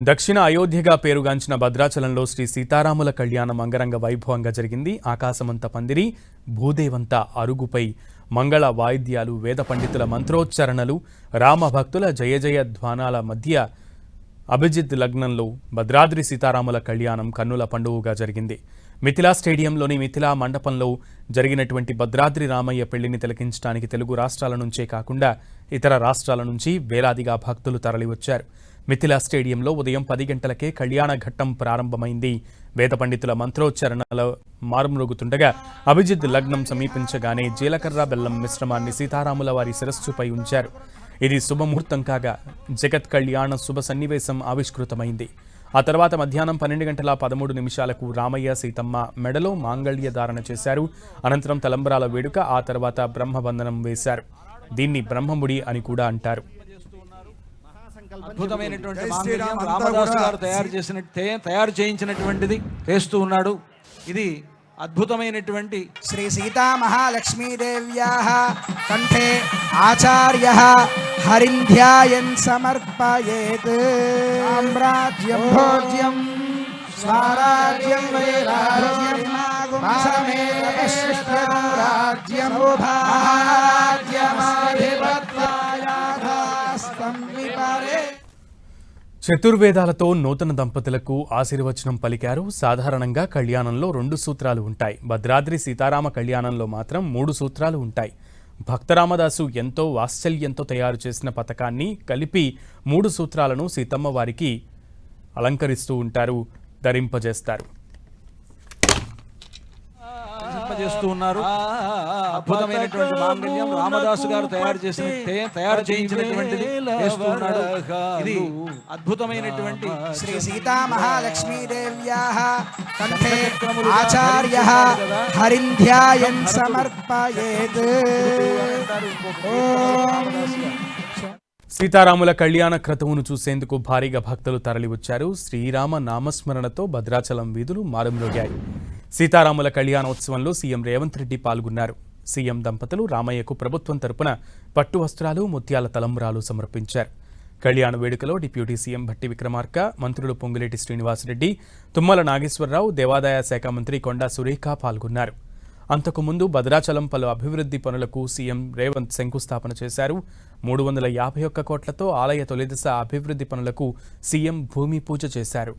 దక్షిణ అయోధ్యగా పేరుగాంచిన భద్రాచలంలో శ్రీ సీతారాముల కళ్యాణం అంగరంగ వైభవంగా జరిగింది. ఆకాశమంత పందిరి, భూదేవంత అరుగుపై మంగళ వాయిద్యాలు, వేద పండితుల మంత్రోచ్చరణలు, రామ భక్తుల జయ జయ ధ్వానాల మధ్య అభిజిత్ లగ్నంలో భద్రాద్రి సీతారాముల కళ్యాణం కన్నుల పండుగగా జరిగింది. మిథిలా స్టేడియంలోని మిథిలా మండపంలో జరిగినటువంటి భద్రాద్రి రామయ్య పెళ్లిని తిలకించడానికి తెలుగు రాష్ట్రాల నుంచే కాకుండా ఇతర రాష్ట్రాల నుంచి వేలాదిగా భక్తులు తరలివచ్చారు. మిథిలా స్టేడియంలో ఉదయం 10 గంటలకే కళ్యాణ ఘట్టం ప్రారంభమైంది. వేద పండితుల మంత్రోచ్చరణల మారుమ్రోగుతుండగా అభిజిత్ లగ్నం సమీపించగానే జీలకర్ర బెల్లం మిశ్రమాన్ని సీతారాముల వారి శిరస్సుపై ఉంచారు. ఇది శుభముహూర్తం కాగా జగత్ కళ్యాణ శుభ సన్నివేశం ఆవిష్కృతమైంది. ఆ తర్వాత మధ్యాహ్నం 12:13 రామయ్య సీతమ్మ మెడలో మాంగళ్య ధారణ చేశారు. అనంతరం తలంబరాల వేడుక, ఆ తర్వాత బ్రహ్మబంధనం వేశారు. దీన్ని బ్రహ్మముడి అని కూడా అంటారు. అద్భుతమైనటువంటి మాంగళ్యం రామదాసు గారు తయారు చేయించినటువంటిది వేస్తూ ఉన్నాడు. ఇది అద్భుతమైనటువంటి శ్రీ సీతా మహాలక్ష్మీదేవ్యాః కంఠే ఆచార్యః హరింధ్యాయన్ సమర్పయేత్. సామ్రాజ్యం భోజ్యం స్వరాజ్యం వైరాజ్యం సమేతం రాజ్యం భాగ్యమాధిపత్యాయాథాస్తం విపరే. చతుర్వేదాలతో నూతన దంపతులకు ఆశీర్వచనం పలికారు. సాధారణంగా కళ్యాణంలో 2 సూత్రాలు ఉంటాయి. భద్రాద్రి సీతారామ కళ్యాణంలో మాత్రం 3 సూత్రాలు ఉంటాయి. భక్తరామదాసు ఎంతో వాత్సల్యంతో తయారు చేసిన పథకాన్ని కలిపి 3 సూత్రాలను సీతమ్మ వారికి అలంకరిస్తూ ఉంటారు, ధరింపజేస్తారు. చేస్తూ ఉన్నారు. అద్భుతమైనటువంటి మాంగళ్యం రామదాసు గారు తయారు చేయించినటువంటిది వేస్తూ ఉన్నాడు. ఇది అద్భుతమైనటువంటి శ్రీ సీతా మహాలక్ష్మీదేవ్యాః కంఠే ఆచార్యః హరింధ్యాయన్ సమర్పయేత్. సీతారాముల కళ్యాణ క్రతువును చూసేందుకు భారీగా భక్తులు తరలివచ్చారు. శ్రీరామ నామస్మరణతో భద్రాచలం వీధులు మారుమ్రోగాయి. సీతారాముల కళ్యాణోత్సవంలో సీఎం రేవంత్ రెడ్డి పాల్గొన్నారు. సీఎం దంపతులు రామయ్యకు ప్రభుత్వం తరపున పట్టు వస్త్రాలు, ముత్యాల తలంబ్రాలు సమర్పించారు. కళ్యాణ వేడుకలో డిప్యూటీ సీఎం భట్టి విక్రమార్క, మంత్రులు పొంగులేటి శ్రీనివాసరెడ్డి, తుమ్మల నాగేశ్వరరావు, దేవాదాయ శాఖ మంత్రి కొండా సురేఖ పాల్గొన్నారు. అంతకుముందు భద్రాచలం పలు అభివృద్ధి పనులకు సీఎం రేవంత్ శంకుస్థాపన చేశారు. 351 కోట్లతో ఆలయ తొలిదశ అభివృద్ధి పనులకు సీఎం భూమి పూజ చేశారు.